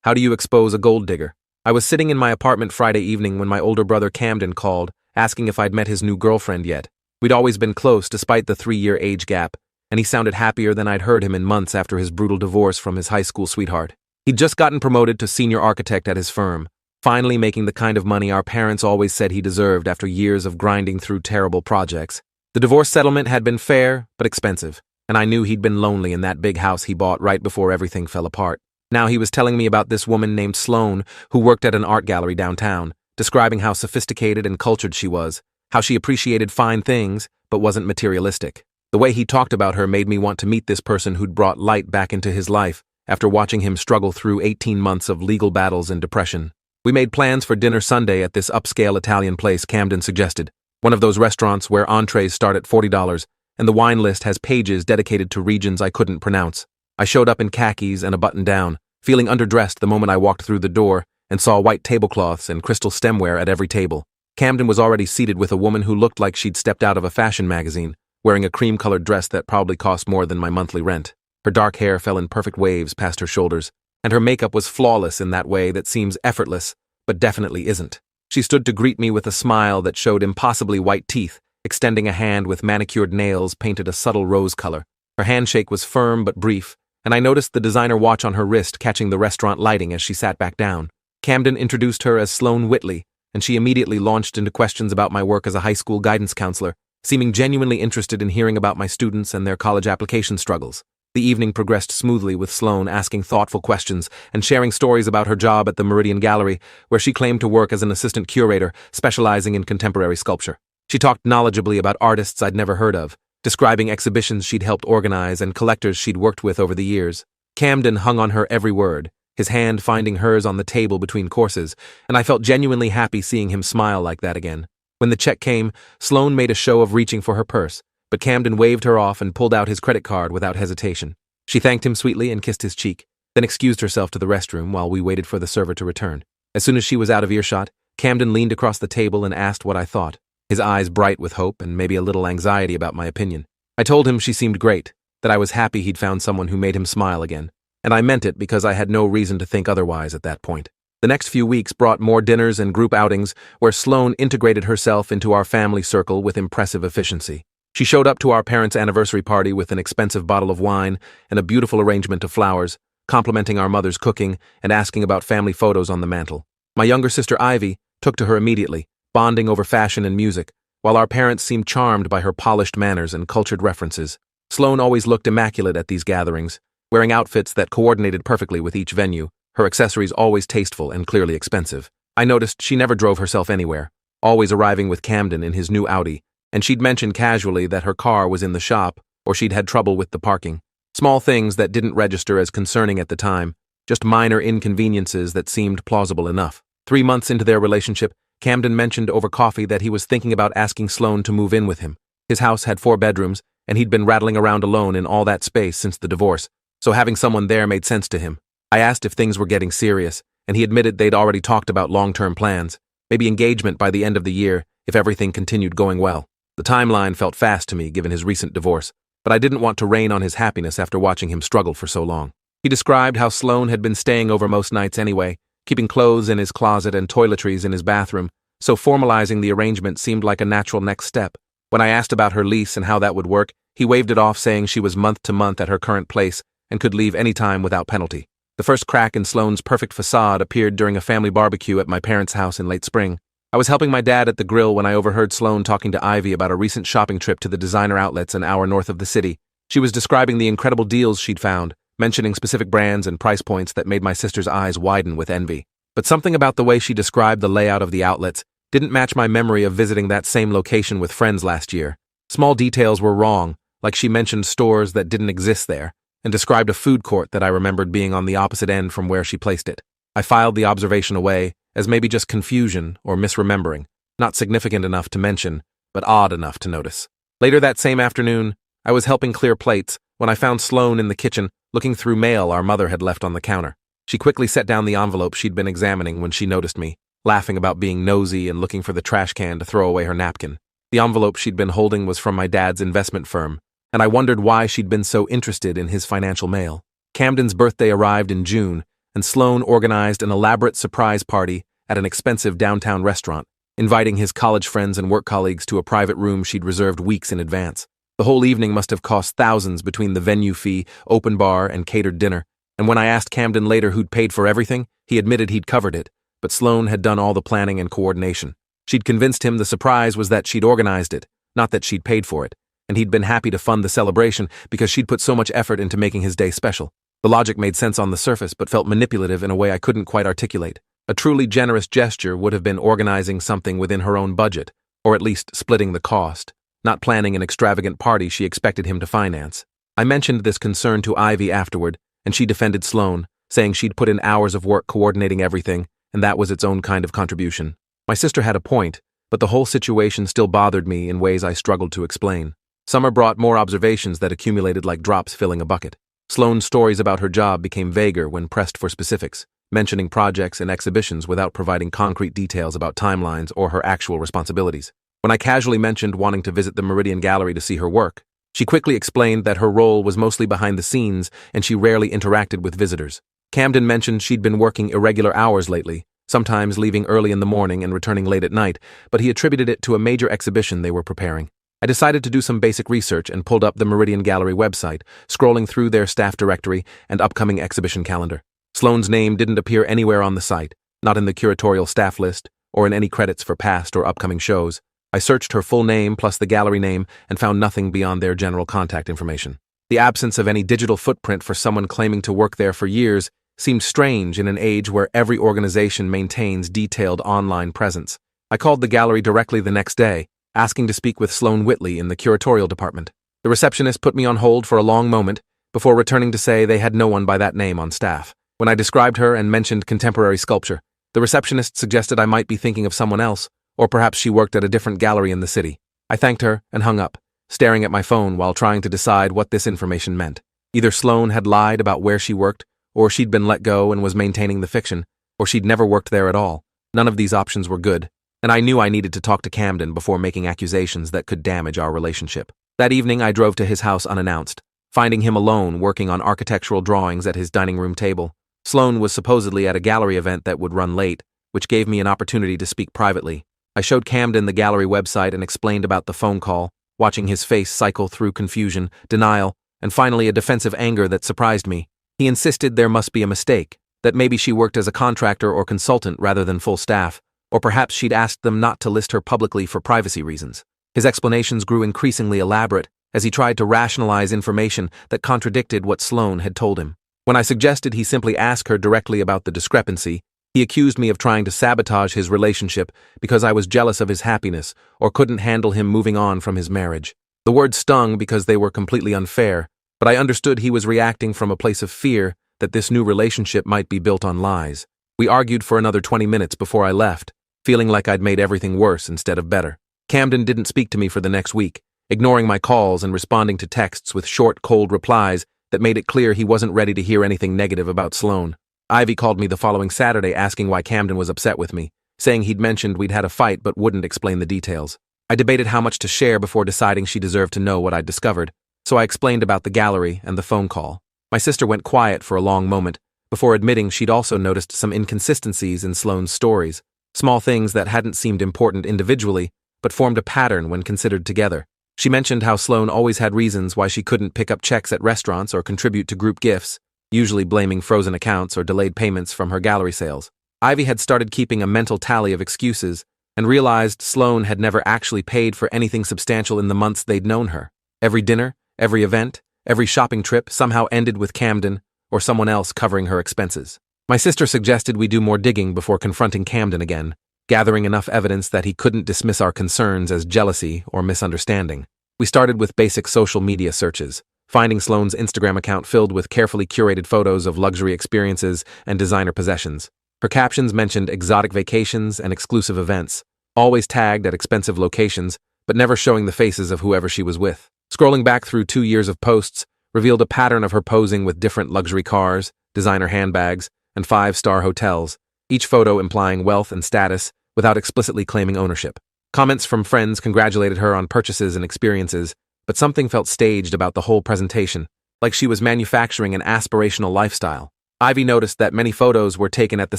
How do you expose a gold digger? I was sitting in my apartment Friday evening when my older brother Camden called, asking if I'd met his new girlfriend yet. We'd always been close despite the 3-year age gap, and he sounded happier than I'd heard him in months after his brutal divorce from his high school sweetheart. He'd just gotten promoted to senior architect at his firm, finally making the kind of money our parents always said he deserved after years of grinding through terrible projects. The divorce settlement had been fair, but expensive, and I knew he'd been lonely in that big house he bought right before everything fell apart. Now he was telling me about this woman named Sloane who worked at an art gallery downtown, describing how sophisticated and cultured she was, how she appreciated fine things, but wasn't materialistic. The way he talked about her made me want to meet this person who'd brought light back into his life after watching him struggle through 18 months of legal battles and depression. We made plans for dinner Sunday at this upscale Italian place Camden suggested, one of those restaurants where entrees start at $40, and the wine list has pages dedicated to regions I couldn't pronounce. I showed up in khakis and a button-down, feeling underdressed the moment I walked through the door and saw white tablecloths and crystal stemware at every table. Camden was already seated with a woman who looked like she'd stepped out of a fashion magazine, wearing a cream-colored dress that probably cost more than my monthly rent. Her dark hair fell in perfect waves past her shoulders, and her makeup was flawless in that way that seems effortless, but definitely isn't. She stood to greet me with a smile that showed impossibly white teeth, extending a hand with manicured nails painted a subtle rose color. Her handshake was firm but brief, and I noticed the designer watch on her wrist catching the restaurant lighting as she sat back down. Camden introduced her as Sloane Whitley, and she immediately launched into questions about my work as a high school guidance counselor, seeming genuinely interested in hearing about my students and their college application struggles. The evening progressed smoothly with Sloane asking thoughtful questions and sharing stories about her job at the Meridian Gallery, where she claimed to work as an assistant curator specializing in contemporary sculpture. She talked knowledgeably about artists I'd never heard of, describing exhibitions she'd helped organize and collectors she'd worked with over the years. Camden hung on her every word, his hand finding hers on the table between courses, and I felt genuinely happy seeing him smile like that again. When the check came, Sloane made a show of reaching for her purse, but Camden waved her off and pulled out his credit card without hesitation. She thanked him sweetly and kissed his cheek, then excused herself to the restroom while we waited for the server to return. As soon as she was out of earshot, Camden leaned across the table and asked what I thought, his eyes bright with hope and maybe a little anxiety about my opinion. I told him she seemed great, that I was happy he'd found someone who made him smile again, and I meant it because I had no reason to think otherwise at that point. The next few weeks brought more dinners and group outings where Sloane integrated herself into our family circle with impressive efficiency. She showed up to our parents' anniversary party with an expensive bottle of wine and a beautiful arrangement of flowers, complimenting our mother's cooking and asking about family photos on the mantel. My younger sister Ivy took to her immediately, bonding over fashion and music, while our parents seemed charmed by her polished manners and cultured references. Sloane always looked immaculate at these gatherings, wearing outfits that coordinated perfectly with each venue, her accessories always tasteful and clearly expensive. I noticed she never drove herself anywhere, always arriving with Camden in his new Audi, and she'd mentioned casually that her car was in the shop or she'd had trouble with the parking. Small things that didn't register as concerning at the time, just minor inconveniences that seemed plausible enough. 3 months into their relationship, Camden mentioned over coffee that he was thinking about asking Sloane to move in with him. His house had 4 bedrooms, and he'd been rattling around alone in all that space since the divorce, so having someone there made sense to him. I asked if things were getting serious, and he admitted they'd already talked about long-term plans, maybe engagement by the end of the year if everything continued going well. The timeline felt fast to me given his recent divorce, but I didn't want to rain on his happiness after watching him struggle for so long. He described how Sloane had been staying over most nights anyway, keeping clothes in his closet and toiletries in his bathroom, so formalizing the arrangement seemed like a natural next step. When I asked about her lease and how that would work, he waved it off saying she was month to month at her current place and could leave any time without penalty. The first crack in Sloane's perfect facade appeared during a family barbecue at my parents' house in late spring. I was helping my dad at the grill when I overheard Sloane talking to Ivy about a recent shopping trip to the designer outlets an hour north of the city. She was describing the incredible deals she'd found, mentioning specific brands and price points that made my sister's eyes widen with envy. But something about the way she described the layout of the outlets didn't match my memory of visiting that same location with friends last year. Small details were wrong, like she mentioned stores that didn't exist there, and described a food court that I remembered being on the opposite end from where she placed it. I filed the observation away as maybe just confusion or misremembering, not significant enough to mention, but odd enough to notice. Later that same afternoon, I was helping clear plates when I found Sloane in the kitchen looking through mail our mother had left on the counter. She quickly set down the envelope she'd been examining when she noticed me, laughing about being nosy and looking for the trash can to throw away her napkin. The envelope she'd been holding was from my dad's investment firm, and I wondered why she'd been so interested in his financial mail. Camden's birthday arrived in June, and Sloan organized an elaborate surprise party at an expensive downtown restaurant, inviting his college friends and work colleagues to a private room she'd reserved weeks in advance. The whole evening must have cost thousands between the venue fee, open bar, and catered dinner, and when I asked Camden later who'd paid for everything, he admitted he'd covered it, but Sloan had done all the planning and coordination. She'd convinced him the surprise was that she'd organized it, not that she'd paid for it, and he'd been happy to fund the celebration because she'd put so much effort into making his day special. The logic made sense on the surface but felt manipulative in a way I couldn't quite articulate. A truly generous gesture would have been organizing something within her own budget, or at least splitting the cost, not planning an extravagant party she expected him to finance. I mentioned this concern to Ivy afterward, and she defended Sloan, saying she'd put in hours of work coordinating everything, and that was its own kind of contribution. My sister had a point, but the whole situation still bothered me in ways I struggled to explain. Summer brought more observations that accumulated like drops filling a bucket. Sloan's stories about her job became vaguer when pressed for specifics, mentioning projects and exhibitions without providing concrete details about timelines or her actual responsibilities. When I casually mentioned wanting to visit the Meridian Gallery to see her work, she quickly explained that her role was mostly behind the scenes and she rarely interacted with visitors. Camden mentioned she'd been working irregular hours lately, sometimes leaving early in the morning and returning late at night, but he attributed it to a major exhibition they were preparing. I decided to do some basic research and pulled up the Meridian Gallery website, scrolling through their staff directory and upcoming exhibition calendar. Sloan's name didn't appear anywhere on the site, not in the curatorial staff list, or in any credits for past or upcoming shows. I searched her full name plus the gallery name and found nothing beyond their general contact information. The absence of any digital footprint for someone claiming to work there for years seemed strange in an age where every organization maintains detailed online presence. I called the gallery directly the next day, asking to speak with Sloan Whitley in the curatorial department. The receptionist put me on hold for a long moment before returning to say they had no one by that name on staff. When I described her and mentioned contemporary sculpture, the receptionist suggested I might be thinking of someone else, or perhaps she worked at a different gallery in the city. I thanked her and hung up, staring at my phone while trying to decide what this information meant. Either Sloan had lied about where she worked, or she'd been let go and was maintaining the fiction, or she'd never worked there at all. None of these options were good, and I knew I needed to talk to Camden before making accusations that could damage our relationship. That evening I drove to his house unannounced, finding him alone working on architectural drawings at his dining room table. Sloan was supposedly at a gallery event that would run late, which gave me an opportunity to speak privately. I showed Camden the gallery website and explained about the phone call, watching his face cycle through confusion, denial, and finally a defensive anger that surprised me. He insisted there must be a mistake, that maybe she worked as a contractor or consultant rather than full staff, or perhaps she'd asked them not to list her publicly for privacy reasons. His explanations grew increasingly elaborate as he tried to rationalize information that contradicted what Sloan had told him. When I suggested he simply ask her directly about the discrepancy, he accused me of trying to sabotage his relationship because I was jealous of his happiness or couldn't handle him moving on from his marriage. The words stung because they were completely unfair, but I understood he was reacting from a place of fear that this new relationship might be built on lies. We argued for another 20 minutes before I left, feeling like I'd made everything worse instead of better. Camden didn't speak to me for the next week, ignoring my calls and responding to texts with short, cold replies that made it clear he wasn't ready to hear anything negative about Sloan. Ivy called me the following Saturday asking why Camden was upset with me, saying he'd mentioned we'd had a fight but wouldn't explain the details. I debated how much to share before deciding she deserved to know what I'd discovered, so I explained about the gallery and the phone call. My sister went quiet for a long moment, before admitting she'd also noticed some inconsistencies in Sloan's stories, small things that hadn't seemed important individually, but formed a pattern when considered together. She mentioned how Sloan always had reasons why she couldn't pick up checks at restaurants or contribute to group gifts, usually blaming frozen accounts or delayed payments from her gallery sales. Ivy had started keeping a mental tally of excuses and realized Sloan had never actually paid for anything substantial in the months they'd known her. Every dinner, every event, every shopping trip somehow ended with Camden or someone else covering her expenses. My sister suggested we do more digging before confronting Camden again, gathering enough evidence that he couldn't dismiss our concerns as jealousy or misunderstanding. We started with basic social media searches, finding Sloan's Instagram account filled with carefully curated photos of luxury experiences and designer possessions. Her captions mentioned exotic vacations and exclusive events, always tagged at expensive locations, but never showing the faces of whoever she was with. Scrolling back through 2 years of posts revealed a pattern of her posing with different luxury cars, designer handbags, and 5-star hotels, each photo implying wealth and status without explicitly claiming ownership. Comments from friends congratulated her on purchases and experiences, but something felt staged about the whole presentation, like she was manufacturing an aspirational lifestyle. Ivy noticed that many photos were taken at the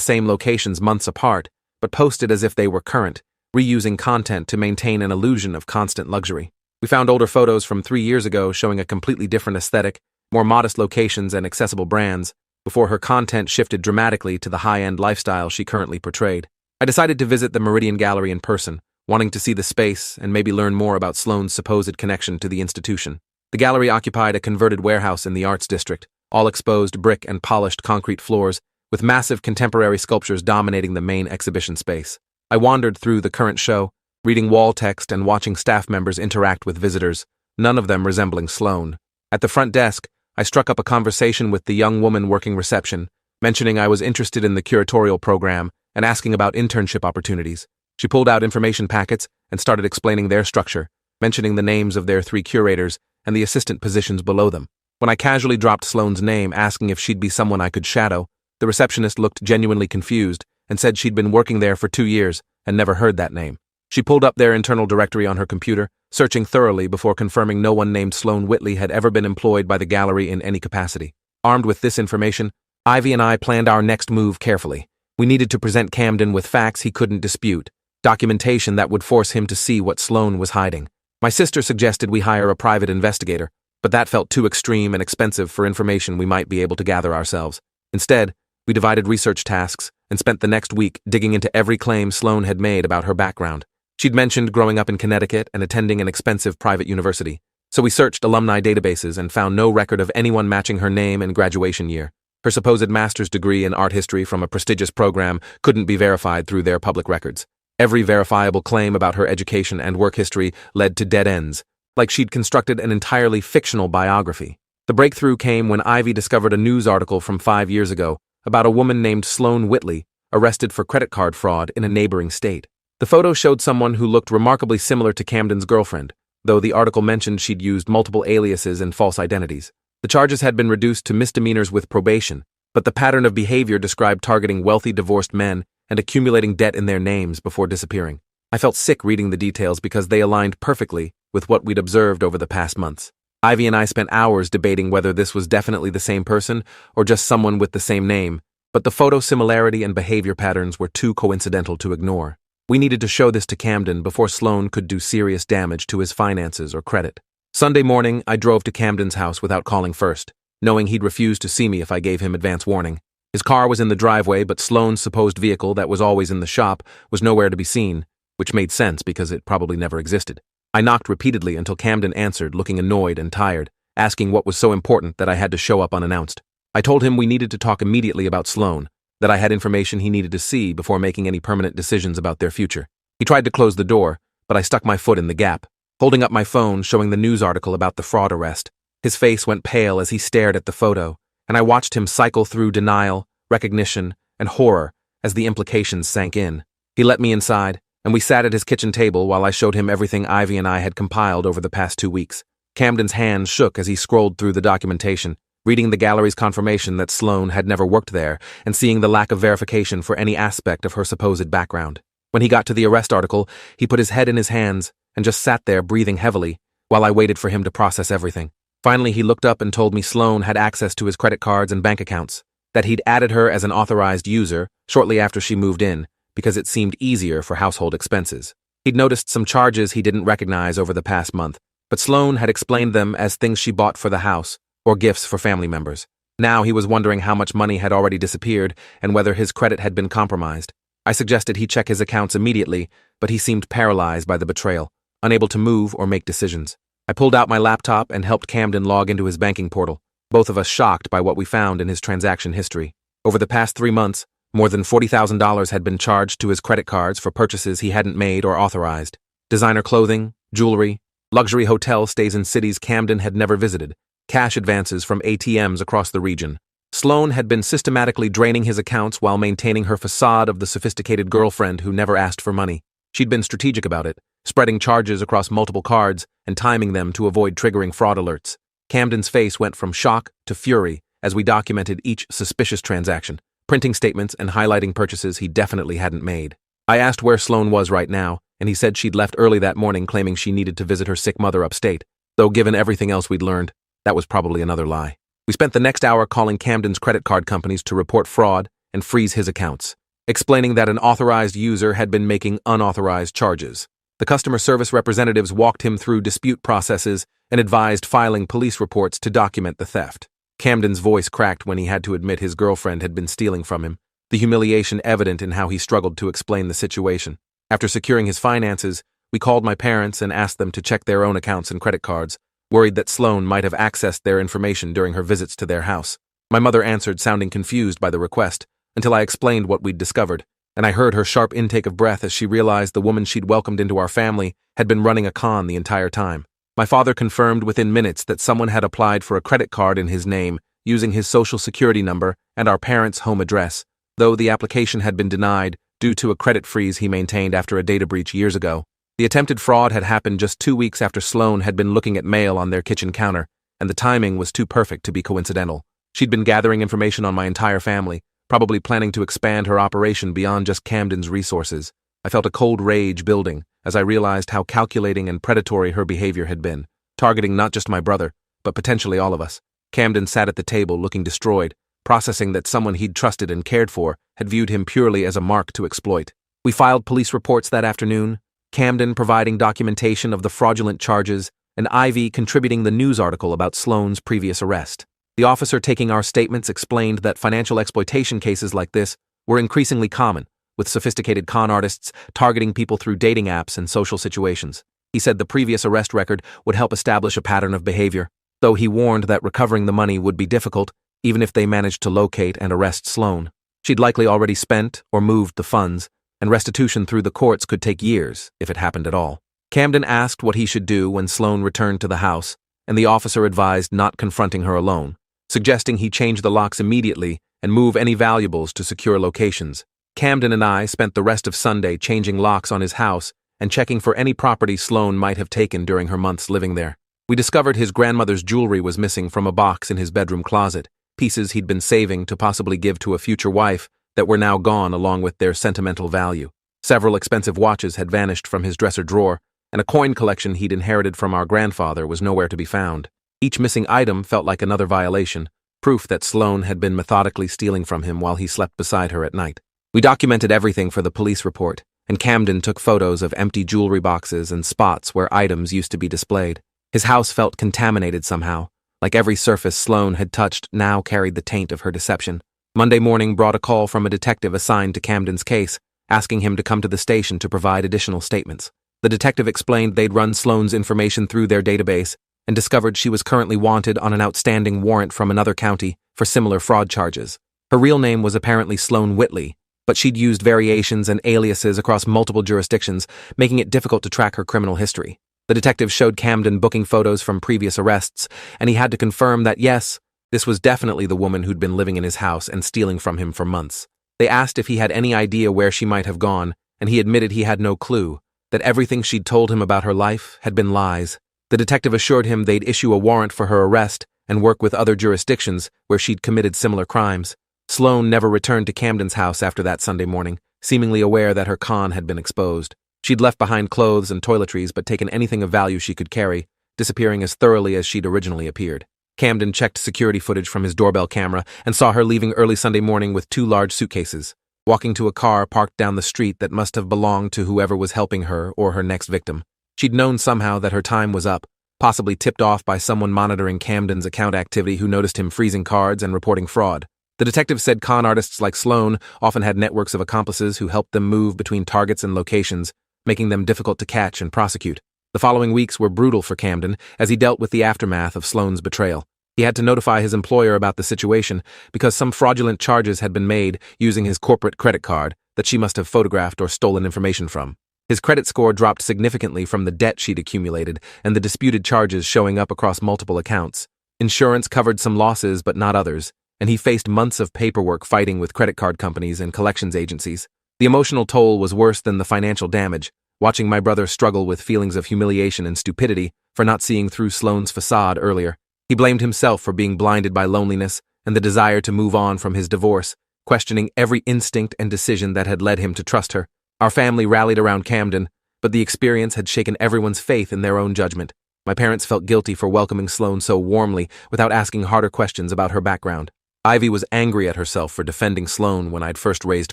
same locations months apart, but posted as if they were current, reusing content to maintain an illusion of constant luxury. We found older photos from 3 years ago showing a completely different aesthetic, more modest locations and accessible brands, before her content shifted dramatically to the high-end lifestyle she currently portrayed. I decided to visit the Meridian Gallery in person, wanting to see the space and maybe learn more about Sloane's supposed connection to the institution. The gallery occupied a converted warehouse in the Arts District, all exposed brick and polished concrete floors, with massive contemporary sculptures dominating the main exhibition space. I wandered through the current show, reading wall text and watching staff members interact with visitors, none of them resembling Sloane. At the front desk, I struck up a conversation with the young woman working reception, mentioning I was interested in the curatorial program and asking about internship opportunities. She pulled out information packets and started explaining their structure, mentioning the names of their 3 curators and the assistant positions below them. When I casually dropped Sloane's name, asking if she'd be someone I could shadow, the receptionist looked genuinely confused and said she'd been working there for 2 years and never heard that name. She pulled up their internal directory on her computer, searching thoroughly before confirming no one named Sloane Whitley had ever been employed by the gallery in any capacity. Armed with this information, Ivy and I planned our next move carefully. We needed to present Camden with facts he couldn't dispute, documentation that would force him to see what Sloane was hiding. My sister suggested we hire a private investigator, but that felt too extreme and expensive for information we might be able to gather ourselves. Instead, we divided research tasks and spent the next week digging into every claim Sloane had made about her background. She'd mentioned growing up in Connecticut and attending an expensive private university, so we searched alumni databases and found no record of anyone matching her name and graduation year. Her supposed master's degree in art history from a prestigious program couldn't be verified through their public records. Every verifiable claim about her education and work history led to dead ends, like she'd constructed an entirely fictional biography. The breakthrough came when Ivy discovered a news article from 5 years ago about a woman named Sloane Whitley, arrested for credit card fraud in a neighboring state. The photo showed someone who looked remarkably similar to Camden's girlfriend, though the article mentioned she'd used multiple aliases and false identities. The charges had been reduced to misdemeanors with probation, but the pattern of behavior described targeting wealthy divorced men and accumulating debt in their names before disappearing. I felt sick reading the details because they aligned perfectly with what we'd observed over the past months. Ivy and I spent hours debating whether this was definitely the same person or just someone with the same name, but the photo similarity and behavior patterns were too coincidental to ignore. We needed to show this to Camden before Sloane could do serious damage to his finances or credit. Sunday morning, I drove to Camden's house without calling first, knowing he'd refuse to see me if I gave him advance warning. His car was in the driveway, but Sloane's supposed vehicle that was always in the shop was nowhere to be seen, which made sense because it probably never existed. I knocked repeatedly until Camden answered, looking annoyed and tired, asking what was so important that I had to show up unannounced. I told him we needed to talk immediately about Sloane, that I had information he needed to see before making any permanent decisions about their future. He tried to close the door, but I stuck my foot in the gap, holding up my phone showing the news article about the fraud arrest. His face went pale as he stared at the photo, and I watched him cycle through denial, recognition, and horror as the implications sank in. He let me inside, and we sat at his kitchen table while I showed him everything Ivy and I had compiled over the past 2 weeks. Camden's hand shook as he scrolled through the documentation, reading the gallery's confirmation that Sloane had never worked there and seeing the lack of verification for any aspect of her supposed background. When he got to the arrest article, he put his head in his hands and just sat there breathing heavily while I waited for him to process everything. Finally, he looked up and told me Sloane had access to his credit cards and bank accounts, that he'd added her as an authorized user shortly after she moved in because it seemed easier for household expenses. He'd noticed some charges he didn't recognize over the past month, but Sloane had explained them as things she bought for the house or gifts for family members. Now he was wondering how much money had already disappeared and whether his credit had been compromised. I suggested he check his accounts immediately, but he seemed paralyzed by the betrayal, unable to move or make decisions. I pulled out my laptop and helped Camden log into his banking portal, both of us shocked by what we found in his transaction history. Over the past 3 months, more than $40,000 had been charged to his credit cards for purchases he hadn't made or authorized. Designer clothing, jewelry, luxury hotel stays in cities Camden had never visited, cash advances from ATMs across the region. Sloane had been systematically draining his accounts while maintaining her facade of the sophisticated girlfriend who never asked for money. She'd been strategic about it, spreading charges across multiple cards and timing them to avoid triggering fraud alerts. Camden's face went from shock to fury as we documented each suspicious transaction, printing statements and highlighting purchases he definitely hadn't made. I asked where Sloane was right now, and he said she'd left early that morning claiming she needed to visit her sick mother upstate, though given everything else we'd learned, that was probably another lie. We spent the next hour calling Camden's credit card companies to report fraud and freeze his accounts, explaining that an authorized user had been making unauthorized charges. The customer service representatives walked him through dispute processes and advised filing police reports to document the theft. Camden's voice cracked when he had to admit his girlfriend had been stealing from him, the humiliation evident in how he struggled to explain the situation. After securing his finances, we called my parents and asked them to check their own accounts and credit cards, worried that Sloan might have accessed their information during her visits to their house. My mother answered, sounding confused by the request, until I explained what we'd discovered, and I heard her sharp intake of breath as she realized the woman she'd welcomed into our family had been running a con the entire time. My father confirmed within minutes that someone had applied for a credit card in his name, using his social security number and our parents' home address, though the application had been denied due to a credit freeze he maintained after a data breach years ago. The attempted fraud had happened just 2 weeks after Sloan had been looking at mail on their kitchen counter, and the timing was too perfect to be coincidental. She'd been gathering information on my entire family, probably planning to expand her operation beyond just Camden's resources. I felt a cold rage building as I realized how calculating and predatory her behavior had been, targeting not just my brother, but potentially all of us. Camden sat at the table looking destroyed, processing that someone he'd trusted and cared for had viewed him purely as a mark to exploit. We filed police reports that afternoon, Camden providing documentation of the fraudulent charges, and Ivy contributing the news article about Sloan's previous arrest. The officer taking our statements explained that financial exploitation cases like this were increasingly common, with sophisticated con artists targeting people through dating apps and social situations. He said the previous arrest record would help establish a pattern of behavior, though he warned that recovering the money would be difficult, even if they managed to locate and arrest Sloan. She'd likely already spent or moved the funds, and restitution through the courts could take years, if it happened at all. Camden asked what he should do when Sloan returned to the house, and the officer advised not confronting her alone, suggesting he change the locks immediately and move any valuables to secure locations. Camden and I spent the rest of Sunday changing locks on his house and checking for any property Sloan might have taken during her months living there. We discovered his grandmother's jewelry was missing from a box in his bedroom closet, pieces he'd been saving to possibly give to a future wife that were now gone along with their sentimental value. Several expensive watches had vanished from his dresser drawer, and a coin collection he'd inherited from our grandfather was nowhere to be found. Each missing item felt like another violation, proof that Sloan had been methodically stealing from him while he slept beside her at night. We documented everything for the police report, and Camden took photos of empty jewelry boxes and spots where items used to be displayed. His house felt contaminated somehow, like every surface Sloan had touched now carried the taint of her deception. Monday morning brought a call from a detective assigned to Camden's case, asking him to come to the station to provide additional statements. The detective explained they'd run Sloan's information through their database and discovered she was currently wanted on an outstanding warrant from another county for similar fraud charges. Her real name was apparently Sloan Whitley, but she'd used variations and aliases across multiple jurisdictions, making it difficult to track her criminal history. The detective showed Camden booking photos from previous arrests, and he had to confirm that yes, this was definitely the woman who'd been living in his house and stealing from him for months. They asked if he had any idea where she might have gone, and he admitted he had no clue, that everything she'd told him about her life had been lies. The detective assured him they'd issue a warrant for her arrest and work with other jurisdictions where she'd committed similar crimes. Sloan never returned to Camden's house after that Sunday morning, seemingly aware that her con had been exposed. She'd left behind clothes and toiletries but taken anything of value she could carry, disappearing as thoroughly as she'd originally appeared. Camden checked security footage from his doorbell camera and saw her leaving early Sunday morning with 2 large suitcases, walking to a car parked down the street that must have belonged to whoever was helping her or her next victim. She'd known somehow that her time was up, possibly tipped off by someone monitoring Camden's account activity who noticed him freezing cards and reporting fraud. The detective said con artists like Sloan often had networks of accomplices who helped them move between targets and locations, making them difficult to catch and prosecute. The following weeks were brutal for Camden as he dealt with the aftermath of Sloan's betrayal. He had to notify his employer about the situation because some fraudulent charges had been made using his corporate credit card that she must have photographed or stolen information from. His credit score dropped significantly from the debt she'd accumulated and the disputed charges showing up across multiple accounts. Insurance covered some losses but not others, and he faced months of paperwork fighting with credit card companies and collections agencies. The emotional toll was worse than the financial damage, watching my brother struggle with feelings of humiliation and stupidity for not seeing through Sloan's facade earlier. He blamed himself for being blinded by loneliness and the desire to move on from his divorce, questioning every instinct and decision that had led him to trust her. Our family rallied around Camden, but the experience had shaken everyone's faith in their own judgment. My parents felt guilty for welcoming Sloane so warmly without asking harder questions about her background. Ivy was angry at herself for defending Sloane when I'd first raised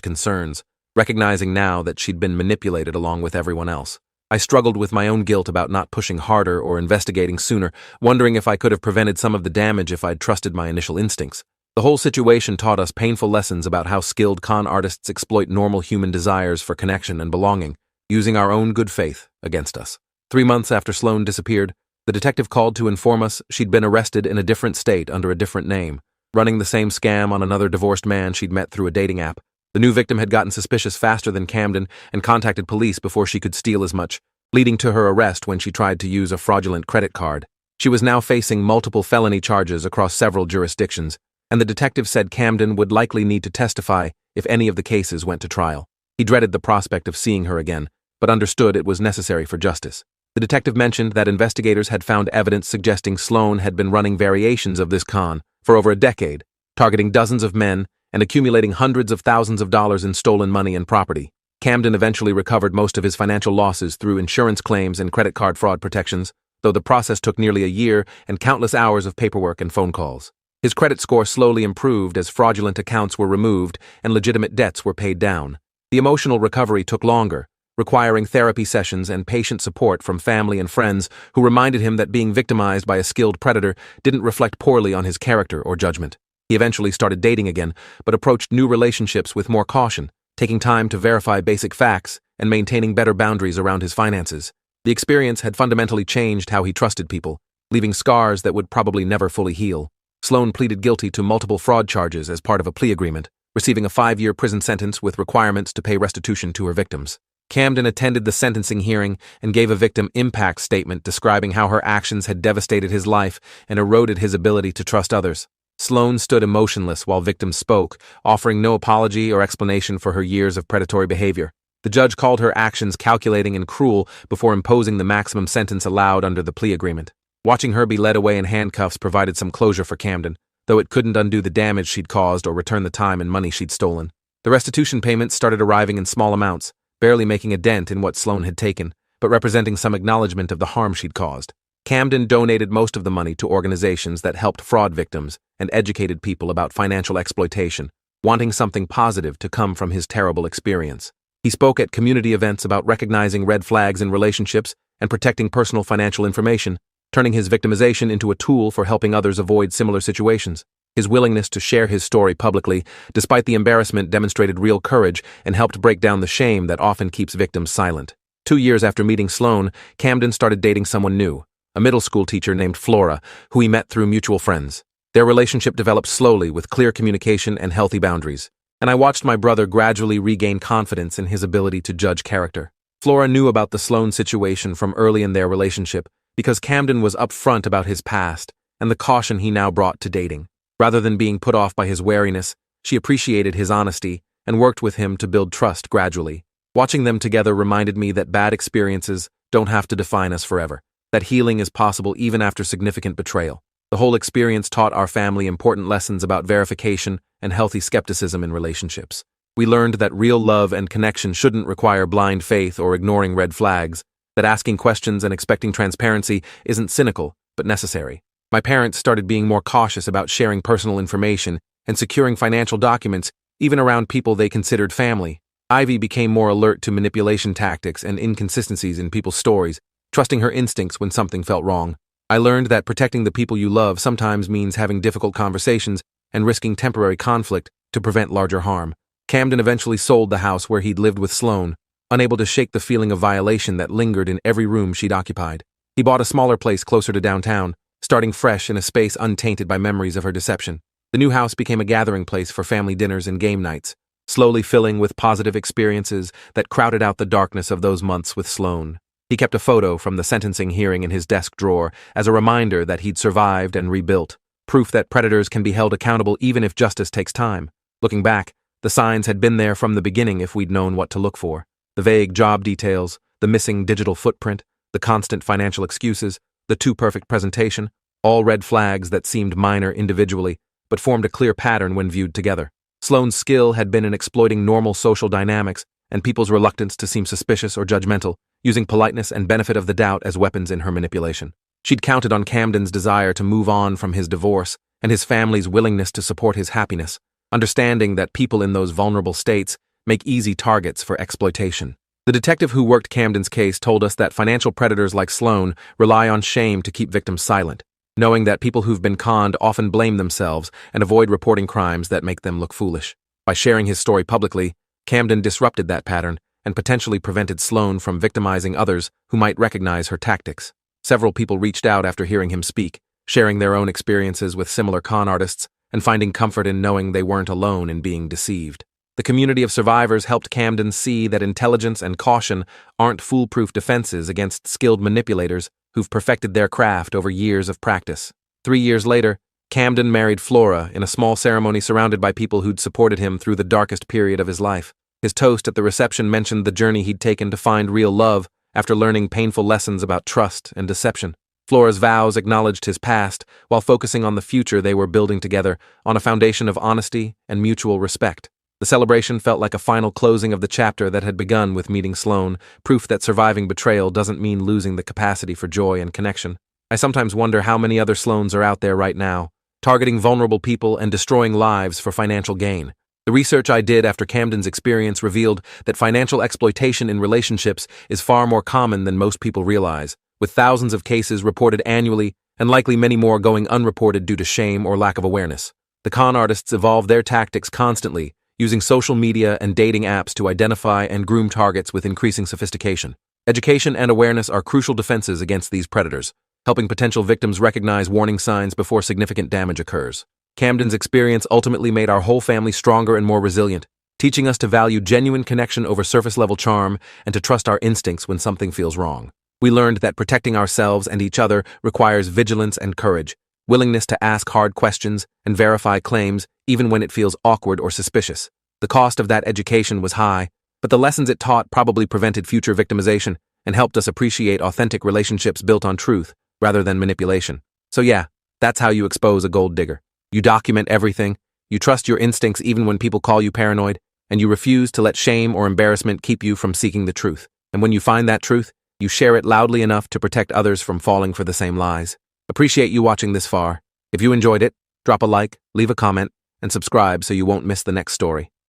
concerns, recognizing now that she'd been manipulated along with everyone else. I struggled with my own guilt about not pushing harder or investigating sooner, wondering if I could have prevented some of the damage if I'd trusted my initial instincts. The whole situation taught us painful lessons about how skilled con artists exploit normal human desires for connection and belonging, using our own good faith against us. 3 months after Sloane disappeared, the detective called to inform us she'd been arrested in a different state under a different name, running the same scam on another divorced man she'd met through a dating app. The new victim had gotten suspicious faster than Camden and contacted police before she could steal as much, leading to her arrest when she tried to use a fraudulent credit card. She was now facing multiple felony charges across several jurisdictions, and the detective said Camden would likely need to testify if any of the cases went to trial. He dreaded the prospect of seeing her again, but understood it was necessary for justice. The detective mentioned that investigators had found evidence suggesting Sloane had been running variations of this con for over a decade, targeting dozens of men and accumulating hundreds of thousands of dollars in stolen money and property. Camden eventually recovered most of his financial losses through insurance claims and credit card fraud protections, though the process took nearly a year and countless hours of paperwork and phone calls. His credit score slowly improved as fraudulent accounts were removed and legitimate debts were paid down. The emotional recovery took longer, requiring therapy sessions and patient support from family and friends who reminded him that being victimized by a skilled predator didn't reflect poorly on his character or judgment. He eventually started dating again, but approached new relationships with more caution, taking time to verify basic facts and maintaining better boundaries around his finances. The experience had fundamentally changed how he trusted people, leaving scars that would probably never fully heal. Sloane pleaded guilty to multiple fraud charges as part of a plea agreement, receiving a 5-year prison sentence with requirements to pay restitution to her victims. Camden attended the sentencing hearing and gave a victim impact statement describing how her actions had devastated his life and eroded his ability to trust others. Sloane stood emotionless while victims spoke, offering no apology or explanation for her years of predatory behavior. The judge called her actions calculating and cruel before imposing the maximum sentence allowed under the plea agreement. Watching her be led away in handcuffs provided some closure for Camden, though it couldn't undo the damage she'd caused or return the time and money she'd stolen. The restitution payments started arriving in small amounts, barely making a dent in what Sloane had taken, but representing some acknowledgement of the harm she'd caused. Camden donated most of the money to organizations that helped fraud victims and educated people about financial exploitation, wanting something positive to come from his terrible experience. He spoke at community events about recognizing red flags in relationships and protecting personal financial information, turning his victimization into a tool for helping others avoid similar situations. His willingness to share his story publicly, despite the embarrassment, demonstrated real courage and helped break down the shame that often keeps victims silent. 2 years after meeting Sloane, Camden started dating someone new, a middle school teacher named Flora, who he met through mutual friends. Their relationship developed slowly with clear communication and healthy boundaries, and I watched my brother gradually regain confidence in his ability to judge character. Flora knew about the Sloane situation from early in their relationship because Camden was upfront about his past and the caution he now brought to dating. Rather than being put off by his wariness, she appreciated his honesty and worked with him to build trust gradually. Watching them together reminded me that bad experiences don't have to define us forever, that healing is possible even after significant betrayal. The whole experience taught our family important lessons about verification and healthy skepticism in relationships. We learned that real love and connection shouldn't require blind faith or ignoring red flags, that asking questions and expecting transparency isn't cynical, but necessary. My parents started being more cautious about sharing personal information and securing financial documents, even around people they considered family. Ivy became more alert to manipulation tactics and inconsistencies in people's stories, trusting her instincts when something felt wrong. I learned that protecting the people you love sometimes means having difficult conversations and risking temporary conflict to prevent larger harm. Camden eventually sold the house where he'd lived with Sloane, unable to shake the feeling of violation that lingered in every room she'd occupied. He bought a smaller place closer to downtown, starting fresh in a space untainted by memories of her deception. The new house became a gathering place for family dinners and game nights, slowly filling with positive experiences that crowded out the darkness of those months with Sloane. He kept a photo from the sentencing hearing in his desk drawer as a reminder that he'd survived and rebuilt, proof that predators can be held accountable even if justice takes time. Looking back, the signs had been there from the beginning if we'd known what to look for. The vague job details, the missing digital footprint, the constant financial excuses, the too-perfect presentation, all red flags that seemed minor individually, but formed a clear pattern when viewed together. Sloane's skill had been in exploiting normal social dynamics and people's reluctance to seem suspicious or judgmental, using politeness and benefit of the doubt as weapons in her manipulation. She'd counted on Camden's desire to move on from his divorce and his family's willingness to support his happiness, understanding that people in those vulnerable states make easy targets for exploitation. The detective who worked Camden's case told us that financial predators like Sloan rely on shame to keep victims silent, knowing that people who've been conned often blame themselves and avoid reporting crimes that make them look foolish. By sharing his story publicly, Camden disrupted that pattern and potentially prevented Sloan from victimizing others who might recognize her tactics. Several people reached out after hearing him speak, sharing their own experiences with similar con artists and finding comfort in knowing they weren't alone in being deceived. The community of survivors helped Camden see that intelligence and caution aren't foolproof defenses against skilled manipulators who've perfected their craft over years of practice. 3 years later, Camden married Flora in a small ceremony surrounded by people who'd supported him through the darkest period of his life. His toast at the reception mentioned the journey he'd taken to find real love after learning painful lessons about trust and deception. Flora's vows acknowledged his past while focusing on the future they were building together on a foundation of honesty and mutual respect. The celebration felt like a final closing of the chapter that had begun with meeting Sloan, proof that surviving betrayal doesn't mean losing the capacity for joy and connection. I sometimes wonder how many other Sloans are out there right now, targeting vulnerable people and destroying lives for financial gain. The research I did after Camden's experience revealed that financial exploitation in relationships is far more common than most people realize, with thousands of cases reported annually and likely many more going unreported due to shame or lack of awareness. The con artists evolve their tactics constantly, using social media and dating apps to identify and groom targets with increasing sophistication. Education and awareness are crucial defenses against these predators, helping potential victims recognize warning signs before significant damage occurs. Camden's experience ultimately made our whole family stronger and more resilient, teaching us to value genuine connection over surface-level charm and to trust our instincts when something feels wrong. We learned that protecting ourselves and each other requires vigilance and courage, willingness to ask hard questions and verify claims even when it feels awkward or suspicious. The cost of that education was high, but the lessons it taught probably prevented future victimization and helped us appreciate authentic relationships built on truth rather than manipulation. So yeah, that's how you expose a gold digger. You document everything, you trust your instincts even when people call you paranoid, and you refuse to let shame or embarrassment keep you from seeking the truth. And when you find that truth, you share it loudly enough to protect others from falling for the same lies. Appreciate you watching this far. If you enjoyed it, drop a like, leave a comment, and subscribe so you won't miss the next story.